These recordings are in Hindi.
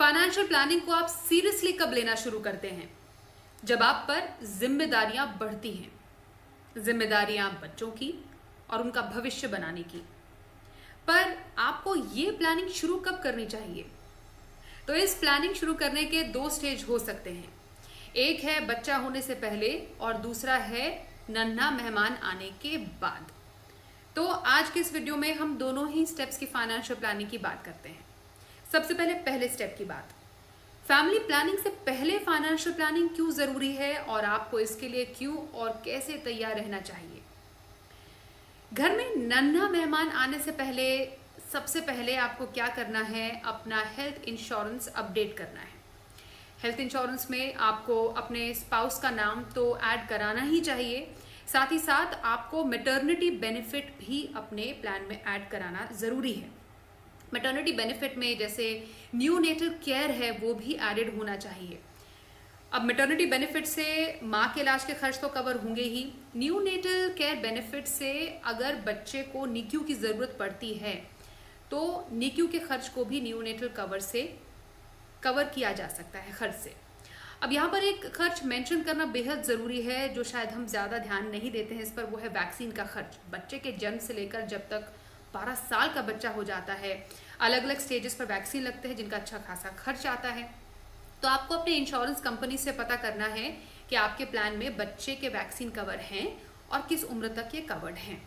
फाइनेंशियल प्लानिंग को आप सीरियसली कब लेना शुरू करते हैं? जब आप पर जिम्मेदारियां बढ़ती हैं, जिम्मेदारियां बच्चों की और उनका भविष्य बनाने की। पर आपको ये प्लानिंग शुरू कब करनी चाहिए? तो इस प्लानिंग शुरू करने के दो स्टेज हो सकते हैं। एक है बच्चा होने से पहले और दूसरा है नन्हा मेहमान आने के बाद। तो आज के इस वीडियो में हम दोनों ही स्टेप्स की फाइनेंशियल प्लानिंग की बात करते हैं। सबसे पहले स्टेप की बात, फैमिली प्लानिंग से पहले फाइनेंशियल प्लानिंग क्यों जरूरी है और आपको इसके लिए क्यों और कैसे तैयार रहना चाहिए। घर में नन्हा मेहमान आने से पहले सबसे पहले आपको क्या करना है, अपना हेल्थ इंश्योरेंस अपडेट करना है। हेल्थ इंश्योरेंस में आपको अपने स्पाउस का नाम तो ऐड कराना ही चाहिए, साथ ही साथ आपको मैटरनिटी बेनिफिट भी अपने प्लान में ऐड कराना जरूरी है। मैटरनिटी बेनिफिट में जैसे न्यूनेटल केयर है वो भी एडेड होना चाहिए। अब मैटरनिटी बेनिफिट से माँ के इलाज के खर्च तो कवर होंगे ही, न्यूनेटल केयर बेनिफिट से अगर बच्चे को निक्यू की ज़रूरत पड़ती है तो निक्यू के खर्च को भी न्यूनेटल कवर से कवर किया जा सकता है खर्च से। अब यहाँ पर एक खर्च मेंशन करना बेहद ज़रूरी है जो शायद हम ज़्यादा ध्यान नहीं देते हैं इस पर, वो है वैक्सीन का खर्च। बच्चे के जन्म से लेकर जब तक 12 साल का बच्चा हो जाता है, अलग अलग स्टेजेस पर वैक्सीन लगते हैं जिनका अच्छा खासा खर्च आता है। तो आपको अपने इंश्योरेंस कंपनी से पता करना है कि आपके प्लान में बच्चे के वैक्सीन कवर हैं और किस उम्र तक ये कवर्ड हैं।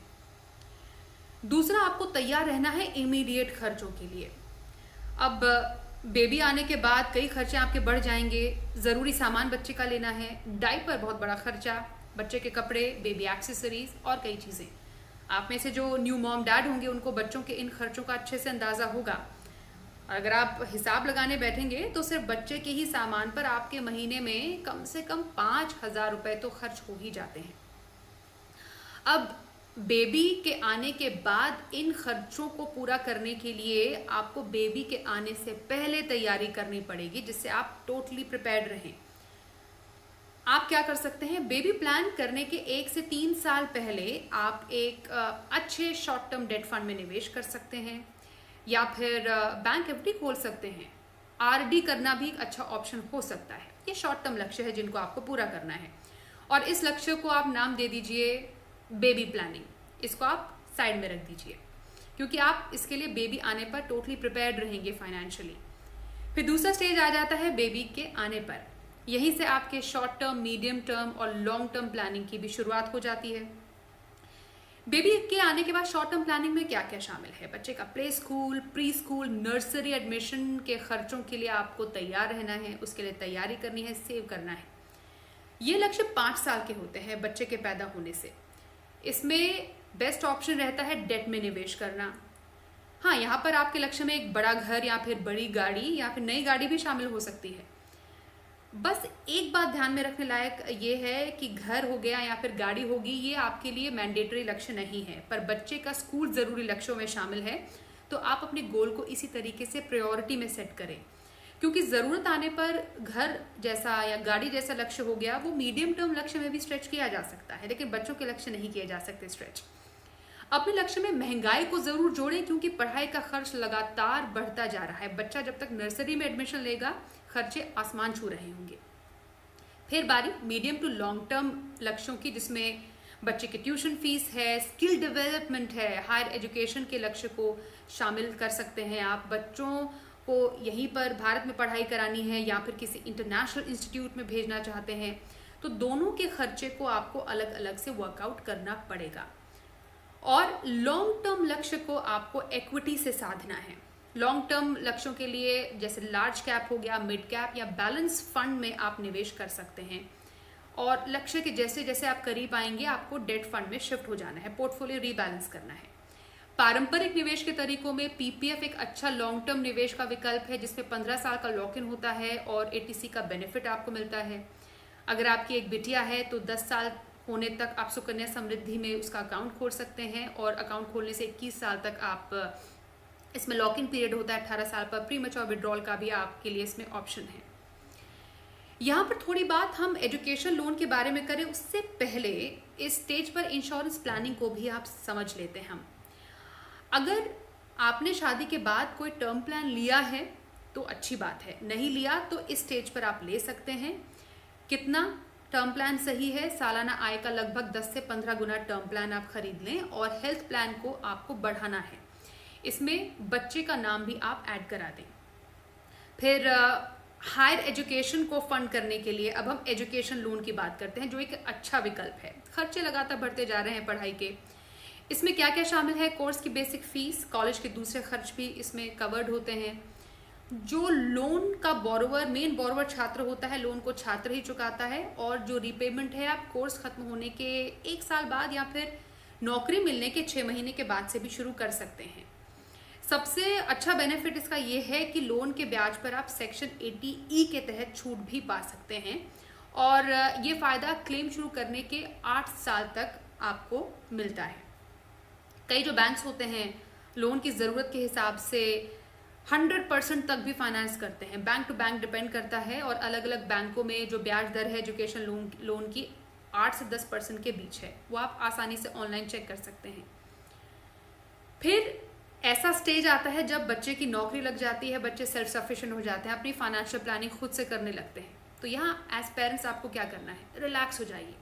दूसरा, आपको तैयार रहना है इमीडिएट खर्चों के लिए। अब बेबी आने के बाद कई खर्चे आपके बढ़ जाएंगे। ज़रूरी सामान बच्चे का लेना है, डायपर बहुत बड़ा खर्चा, बच्चे के कपड़े, बेबी एक्सेसरीज और कई चीज़ें। आप में से जो न्यू मॉम डैड होंगे उनको बच्चों के इन खर्चों का अच्छे से अंदाज़ा होगा। और अगर आप हिसाब लगाने बैठेंगे तो सिर्फ बच्चे के ही सामान पर आपके महीने में कम से कम 5,000 रुपये तो खर्च हो ही जाते हैं। अब बेबी के आने के बाद इन खर्चों को पूरा करने के लिए आपको बेबी के आने से पहले तैयारी करनी पड़ेगी, जिससे आप टोटली प्रिपेयर्ड रहें। आप क्या कर सकते हैं, बेबी प्लान करने के 1 से 3 साल पहले आप एक अच्छे शॉर्ट टर्म डेट फंड में निवेश कर सकते हैं या फिर बैंक एफडी खोल सकते हैं। आरडी करना भी एक अच्छा ऑप्शन हो सकता है। ये शॉर्ट टर्म लक्ष्य है जिनको आपको पूरा करना है और इस लक्ष्य को आप नाम दे दीजिए बेबी प्लानिंग। इसको आप साइड में रख दीजिए क्योंकि आप इसके लिए बेबी आने पर टोटली प्रिपेयर्ड रहेंगे फाइनेंशियली। फिर दूसरा स्टेज आ जाता है बेबी के आने पर। यहीं से आपके शॉर्ट टर्म, मीडियम टर्म और लॉन्ग टर्म प्लानिंग की भी शुरुआत हो जाती है। बेबी के आने के बाद शॉर्ट टर्म प्लानिंग में क्या क्या शामिल है, बच्चे का play school, pre school, nursery admission के खर्चों के लिए आपको तैयार रहना है, उसके लिए तैयारी करनी है, सेव करना है। ये लक्ष्य 5 साल के होते हैं बच्चे के पैदा होने से। इसमें बेस्ट ऑप्शन रहता है डेट में निवेश करना। हाँ, यहाँ पर आपके लक्ष्य में एक बड़ा घर या फिर बड़ी गाड़ी या फिर नई गाड़ी भी शामिल हो सकती है। बस एक बात ध्यान में रखने लायक ये है कि घर हो गया या फिर गाड़ी होगी, ये आपके लिए मैंडेटरी लक्ष्य नहीं है, पर बच्चे का स्कूल ज़रूरी लक्ष्यों में शामिल है। तो आप अपने गोल को इसी तरीके से प्रायोरिटी में सेट करें, क्योंकि ज़रूरत आने पर घर जैसा या गाड़ी जैसा लक्ष्य हो गया वो मीडियम टर्म लक्ष्य में भी स्ट्रेच किया जा सकता है, लेकिन बच्चों के लक्ष्य नहीं किए जा सकते स्ट्रेच। अपने लक्ष्य में महंगाई को जरूर जोड़ें, क्योंकि पढ़ाई का खर्च लगातार बढ़ता जा रहा है। बच्चा जब तक नर्सरी में एडमिशन लेगा खर्चे आसमान छू रहे होंगे। फिर बारी मीडियम टू लॉन्ग टर्म लक्ष्यों की, जिसमें बच्चे की ट्यूशन फीस है, स्किल डेवलपमेंट है, हायर एजुकेशन के लक्ष्य को शामिल कर सकते हैं। आप बच्चों को यहीं पर भारत में पढ़ाई करानी है या फिर किसी इंटरनेशनल इंस्टीट्यूट में भेजना चाहते हैं, तो दोनों के खर्चे को आपको अलग अलग से वर्कआउट करना पड़ेगा। और लॉन्ग टर्म लक्ष्य को आपको इक्विटी से साधना है। लॉन्ग टर्म लक्ष्यों के लिए जैसे लार्ज कैप हो गया, मिड कैप या बैलेंस फंड में आप निवेश कर सकते हैं। और लक्ष्य के जैसे जैसे आप करीब आएंगे आपको डेट फंड में शिफ्ट हो जाना है, पोर्टफोलियो रीबैलेंस करना है। पारंपरिक निवेश के तरीकों में पीपीएफ एक अच्छा लॉन्ग टर्म निवेश का विकल्प है, जिसमें 15 साल का लॉक इन होता है और एटीसी का बेनिफिट आपको मिलता है। अगर आपकी एक बिटिया है तो 10 साल होने तक आप सुकन्या समृद्धि में उसका अकाउंट खोल सकते हैं और अकाउंट खोलने से 21 साल तक आप इसमें लॉक इन पीरियड होता है। 18 साल पर प्री मैच्योर विड्रॉल का भी आपके लिए इसमें ऑप्शन है। यहाँ पर थोड़ी बात हम एजुकेशन लोन के बारे में करें उससे पहले इस स्टेज पर इंश्योरेंस प्लानिंग को भी आप समझ लेते हैं। हम अगर आपने शादी के बाद कोई टर्म प्लान लिया है तो अच्छी बात है, नहीं लिया तो इस स्टेज पर आप ले सकते हैं। कितना टर्म प्लान सही है, सालाना आय का लगभग 10 से 15 गुना टर्म प्लान आप खरीद लें और हेल्थ प्लान को आपको बढ़ाना है। इसमें बच्चे का नाम भी आप ऐड करा दें। फिर हायर एजुकेशन को फंड करने के लिए अब हम एजुकेशन लोन की बात करते हैं, जो एक अच्छा विकल्प है। खर्चे लगातार बढ़ते जा रहे हैं पढ़ाई के। इसमें क्या क्या शामिल है? कोर्स की बेसिक फीस, कॉलेज के दूसरे खर्च भी इसमें कवर्ड होते हैं। जो लोन का बोरोवर, मेन बोरोवर छात्र होता है, लोन को छात्र ही चुकाता है, और जो रीपेमेंट है आप कोर्स खत्म होने के 1 साल बाद या फिर नौकरी मिलने के 6 महीने के बाद से भी शुरू कर सकते हैं। सबसे अच्छा बेनिफिट इसका ये है कि लोन के ब्याज पर आप सेक्शन 80E के तहत छूट भी पा सकते हैं, और ये फायदा क्लेम शुरू करने के 8 साल तक आपको मिलता है। कई जो बैंक्स होते हैं लोन की ज़रूरत के हिसाब से 100% तक भी फाइनेंस करते हैं। बैंक टू बैंक डिपेंड करता है, और अलग अलग बैंकों में जो ब्याज दर है एजुकेशन लोन की 8 से 10% के बीच है, वो आप आसानी से ऑनलाइन चेक कर सकते हैं। फिर ऐसा स्टेज आता है जब बच्चे की नौकरी लग जाती है, बच्चे सेल्फ सफिशिएंट हो जाते हैं, अपनी फाइनेंशियल प्लानिंग खुद से करने लगते हैं। तो यहाँ एज पेरेंट्स आपको क्या करना है? रिलैक्स हो जाइए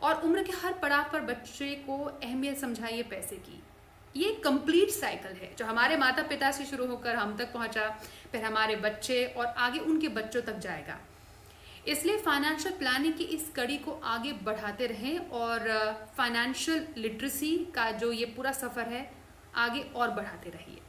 और उम्र के हर पड़ाव पर बच्चे को अहमियत समझाइए पैसे की। ये कंप्लीट साइकिल है जो हमारे माता पिता से शुरू होकर हम तक पहुंचा, फिर हमारे बच्चे और आगे उनके बच्चों तक जाएगा। इसलिए फाइनेंशियल प्लानिंग की इस कड़ी को आगे बढ़ाते रहें, और फाइनेंशियल लिटरेसी का जो ये पूरा सफ़र है आगे और बढ़ाते रहिए।